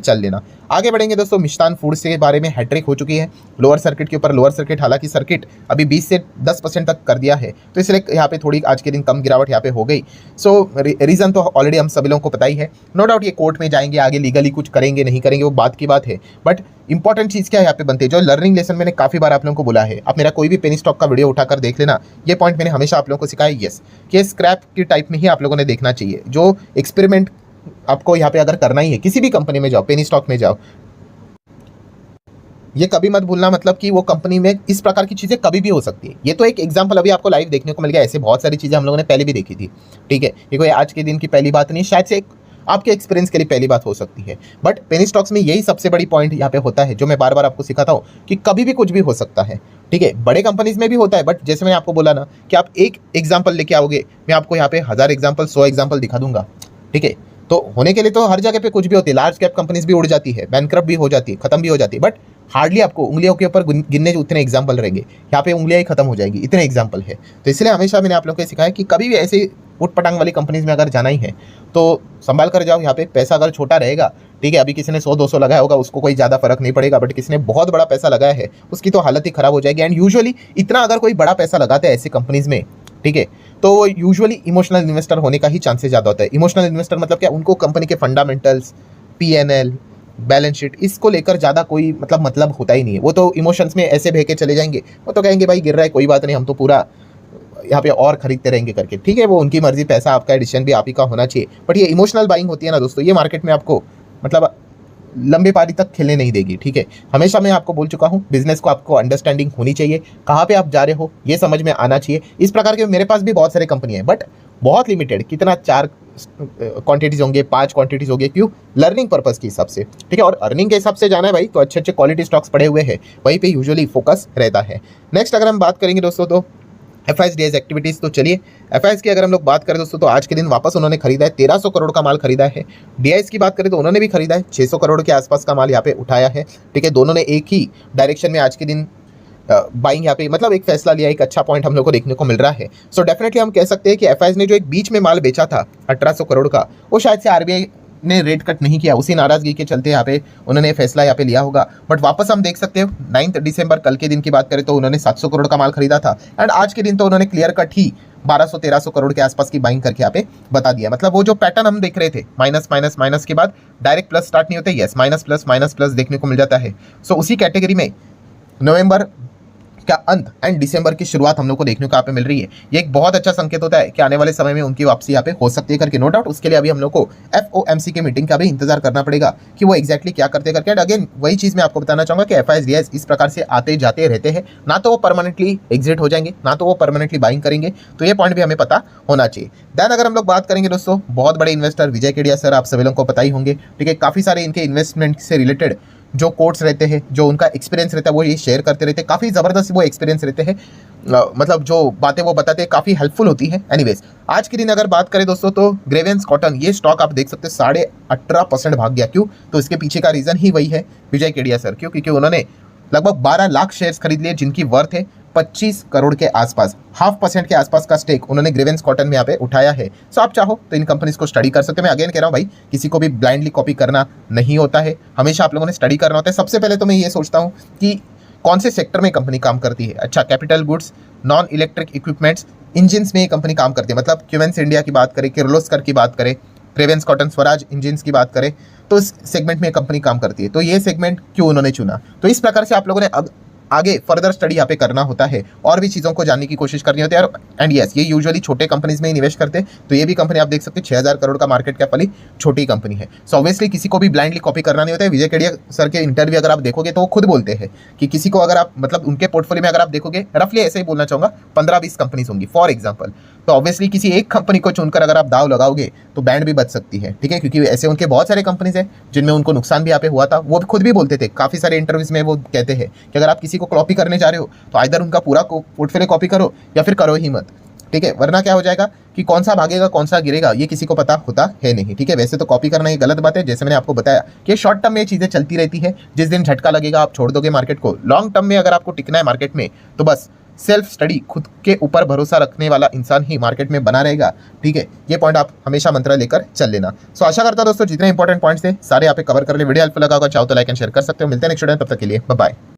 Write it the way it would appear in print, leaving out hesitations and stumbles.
चल लेना। आगे बढ़ेंगे दोस्तों, मिष्ठान फूड्स के बारे में हैट्रिक हो चुकी है लोअर सर्किट के ऊपर। लोअर सर्किट, हालांकि सर्किट अभी 20 से 10% तक कर दिया है, तो इसलिए यहाँ पे थोड़ी आज के दिन कम गिरावट यहाँ पे हो गई। सो रीज़न तो ऑलरेडी हम सभी लोगों को पता ही है। नो डाउट ये कोर्ट में जाएंगे, आगे लीगली कुछ करेंगे नहीं करेंगे वो बात की बात है, बट इंपॉर्टेंट चीज़ क्या यहाँ पे बनती है, जो लर्निंग लेसन मैंने काफ़ी बार आप लोगों को बोला है, आप मेरा कोई भी पेनी स्टॉक का वीडियो उठाकर देख लेना, ये पॉइंट मैंने हमेशा आप लोगों को सिखाया, यस, कि स्क्रैप की टाइप में ही आप लोगों ने देखना चाहिए। जो एक्सपेरिमेंट आपको यहाँ पे अगर करना ही है, किसी भी कंपनी में जाओ, पेनी स्टॉक में जाओ, ये कभी मत भूलना मतलब कि वो कंपनी में इस प्रकार की चीज़ें कभी भी हो सकती है। ये तो एक एग्जांपल अभी आपको लाइव देखने को मिल गया, ऐसे बहुत सारी चीज़ें हम लोगों ने पहले भी देखी थी, ठीक है। ये कोई आज के दिन की पहली बात नहीं, शायद से एक आपके एक्सपीरियंस के लिए पहली बात हो सकती है, बट पेनी स्टॉक्स में यही सबसे बड़ी पॉइंट यहाँ पे होता है, जो मैं बार बार आपको सिखाता हूँ कि कभी भी कुछ भी हो सकता है, ठीक है। बड़े कंपनीज में भी होता है, बट जैसे मैंने आपको बोला ना कि आप एक एग्जाम्पल लेके आओगे, मैं आपको यहाँ पे 1000 एग्जाम्पल 100 एग्जाम्पल दिखा दूंगा, ठीक है। तो होने के लिए तो हर जगह पे कुछ भी होती है, लार्ज कैप कंपनीज भी उड़ जाती है, बैंकक्रप्ट भी हो जाती है, खत्म भी हो जाती है, बट हार्डली आपको उंगलियों के ऊपर गिनने उतने एग्जाम्पल रहेंगे, यहाँ पे उंगलियां ही खत्म हो जाएगी, इतने एग्जाम्पल है। तो इसलिए हमेशा मैंने आप लोगों को सिखाया कि कभी भी ऐसे उटपटांग वाली कंपनीज में अगर जाना ही है तो संभाल कर जाओ। यहाँ पे पैसा अगर छोटा रहेगा, ठीक है, अभी किसी ने 100-200 लगाया होगा उसको कोई ज़्यादा फर्क नहीं पड़ेगा, बट किसी ने बहुत बड़ा पैसा लगाया है उसकी तो हालत ही खराब हो जाएगी। एंड यूजुअली इतना अगर कोई बड़ा पैसा लगाते हैं ऐसी कंपनीज में, ठीक है, तो वो यूजुअली इमोशनल इन्वेस्टर होने का ही चांसेस ज़्यादा होता है। इमोशनल इन्वेस्टर मतलब क्या, उनको कंपनी के फंडामेंटल्स, पीएनएल, बैलेंस शीट, इसको लेकर ज़्यादा कोई मतलब होता ही नहीं है। वो तो इमोशंस में ऐसे बह के चले जाएंगे, वो तो कहेंगे भाई गिर रहा है कोई बात नहीं, हम तो पूरा यहाँ पे और खरीदते रहेंगे करके, ठीक है। वो उनकी मर्जी, पैसा आपका, डिसीजन भी आप ही का होना चाहिए, बट ये इमोशनल बाइंग होती है ना दोस्तों, ये मार्केट में आपको मतलब लंबे पारी तक खेलने नहीं देगी, ठीक है। हमेशा मैं आपको बोल चुका हूँ, बिजनेस को आपको अंडरस्टैंडिंग होनी चाहिए, कहाँ पे आप जा रहे हो ये समझ में आना चाहिए। इस प्रकार के मेरे पास भी बहुत सारे कंपनी है, बट बहुत लिमिटेड, कितना 4 क्वांटिटीज होंगे, 5 क्वांटिटीज होंगे, क्यों, लर्निंग पर्पस के हिसाब से, ठीक है। और अर्निंग के हिसाब से जाना है भाई तो अच्छे अच्छे क्वालिटी स्टॉक्स पड़े हुए हैं, वहीं पे यूजुअली फोकस रहता है। नेक्स्ट अगर हम बात करेंगे दोस्तों तो एफआईएस डीआईएस एक्टिविटीज़, तो चलिए एफआईएस की अगर हम लोग बात करें दोस्तों तो आज के दिन वापस उन्होंने खरीदा है, 1300 करोड़ का माल खरीदा है। डीआईएस की बात करें तो उन्होंने भी खरीदा है, 600 करोड़ के आसपास का माल यहाँ पे उठाया है, ठीक है। दोनों ने एक ही डायरेक्शन में आज के दिन बाइंग यहाँ पे मतलब एक फैसला लिया, एक अच्छा पॉइंट हम लोग को देखने को मिल रहा है। सो डेफिनेटली हम कह सकते हैं कि एफआईएस ने जो एक बीच में माल बेचा था 1800 करोड़ का, वो शायद से आरबीआई ने रेट कट नहीं किया, उसी नाराजगी के चलते यहाँ पे उन्होंने फैसला यहाँ पे लिया होगा। बट वापस हम देख सकते हैं 9 दिसंबर कल के दिन की बात करें तो उन्होंने 700 करोड़ का माल खरीदा था, एंड आज के दिन तो उन्होंने क्लियर कट ही 1200-1300 करोड़ के आसपास की बाइंग करके यहाँ पे बता दिया। मतलब वो जो पैटर्न हम देख रहे थे, माइनस माइनस माइनस के बाद डायरेक्ट प्लस स्टार्ट नहीं होते, यस, माइनस प्लस देखने को मिल जाता है। सो उसी कैटेगरी में नवंबर का अंत एंड दिसंबर की शुरुआत हम लोग को देखने को यहाँ पे मिल रही है। ये एक बहुत अच्छा संकेत होता है कि आने वाले समय में उनकी वापसी यहाँ पे हो सकती है करके, नो डाउट। उसके लिए अभी हम लोग को एफओएमसी की मीटिंग का भी इंतजार करना पड़ेगा कि वो एक्जैक्टली क्या करते करके। एंड अगेन वही चीज़ मैं आपको बताना चाहूँगा कि एफआईएस डीआईएस इस प्रकार से आते जाते रहते हैं, ना तो वो परमानेंटली एग्जिट हो जाएंगे, ना तो वो परमानेंटली बाइंग करेंगे, तो ये पॉइंट भी हमें पता होना चाहिए। देन अगर हम लोग बात करेंगे दोस्तों, बहुत बड़े इन्वेस्टर विजय केडिया सर, आप सभी लोगों को पता ही होंगे, ठीक है। काफ़ी सारे इनके इन्वेस्टमेंट से रिलेटेड जो कोट्स रहते हैं, जो उनका एक्सपीरियंस रहता है, वो ये शेयर करते रहते हैं, काफ़ी ज़बरदस्त वो एक्सपीरियंस रहते हैं, मतलब जो बातें वो बताते हैं काफ़ी हेल्पफुल होती है। एनीवेज आज के दिन अगर बात करें दोस्तों तो ग्रेवेंस कॉटन, ये स्टॉक आप देख सकते हैं 18.5% भाग गया, क्यों, तो इसके पीछे का रीज़न ही वही है विजय केडिया सर, क्यों, क्योंकि उन्होंने लगभग 12 लाख शेयर्स खरीद लिए जिनकी वर्थ है 25 करोड़ के आसपास, 0.5% के आसपास का स्टेक उन्होंने ग्रेवेंस कॉटन में यहाँ पे उठाया है। सो आप चाहो तो इन कंपनीज को स्टडी कर सकते हैं। मैं अगेन कह रहा हूँ भाई, किसी को भी ब्लाइंडली कॉपी करना नहीं होता है, हमेशा आप लोगों ने स्टडी करना होता है। सबसे पहले तो मैं ये सोचता हूँ कि कौन से सेक्टर में कंपनी काम करती है। अच्छा, capital goods, non electric equipments, engines में ये कंपनी काम करती है, मतलब क्यूमेंस इंडिया की बात करें, किर्लोस्कर की बात करें, प्रेवेंस कॉटन, स्वराज इंजिन्स की बात करें, तो इस सेगमेंट में कंपनी काम करती है। तो ये सेगमेंट क्यों उन्होंने चुना, तो इस प्रकार से आप लोगों ने अब आगे फर्दर स्टडी यहाँ पे करना होता है और भी चीज़ों को जानने की कोशिश करनी होती है। एंड यस, ये यूजुअली छोटे कंपनीज में ही निवेश करते हैं, तो ये भी कंपनी आप देख सकते हैं 6000 करोड़ का मार्केट कैप वाली छोटी कंपनी है। सो ऑब्वियसली किसी को भी ब्लाइंडली कॉपी करना नहीं होता है। विजय केडिया सर के इंटरव्यू अगर आप देखोगे तो वो खुद बोलते हैं कि किसी को अगर आप मतलब उनके पोर्टफोलियो में अगर आप देखोगे, रफली ऐसे ही बोलना चाहूँगा, 15-20 कंपनीज होंगी फॉर एग्जाम्पल। तो ऑब्वियसली किसी एक कंपनी को चुनकर अगर आप दाव लगाओगे तो बैंड भी बच सकती है, ठीक है, क्योंकि ऐसे उनके बहुत सारे कंपनीज हैं जिनमें उनको नुकसान भी यहाँ पे हुआ था। वो खुद भी बोलते थे, काफ़ी सारे इंटरव्यूज में वो कहते हैं कि अगर आप किसी को कॉपी करने जा रहे हो तो आइदर उनका पूरा पोर्टफोलियो कॉपी करो या फिर करो ही मत, ठीक है, वरना क्या हो जाएगा कि कौन सा भागेगा कौन सा गिरेगा ये किसी को पता होता है नहीं, ठीक है। वैसे तो कॉपी करना ये गलत बात है, जैसे मैंने आपको बताया कि शॉर्ट टर्म में ये चीज़ें चलती रहती है, जिस दिन झटका लगेगा आप छोड़ दोगे मार्केट को। लॉन्ग टर्म में अगर आपको टिकना है मार्केट में तो बस सेल्फ स्टडी, खुद के ऊपर भरोसा रखने वाला इंसान ही मार्केट में बना रहेगा। ठीक है, ये पॉइंट आप हमेशा मंत्र लेकर चल लेना। सो आशा करता हूं दोस्तों जितने इंपॉर्टेंट पॉइंट्स थे सारे यहाँ पे कवर कर ले। वीडियो हेल्पफुल लगा होगा, चाहो तो लाइक एंड शेयर कर सकते हो। मिलते हैं नेक्स्ट वीडियो में, तब तक के लिए बाय बाय।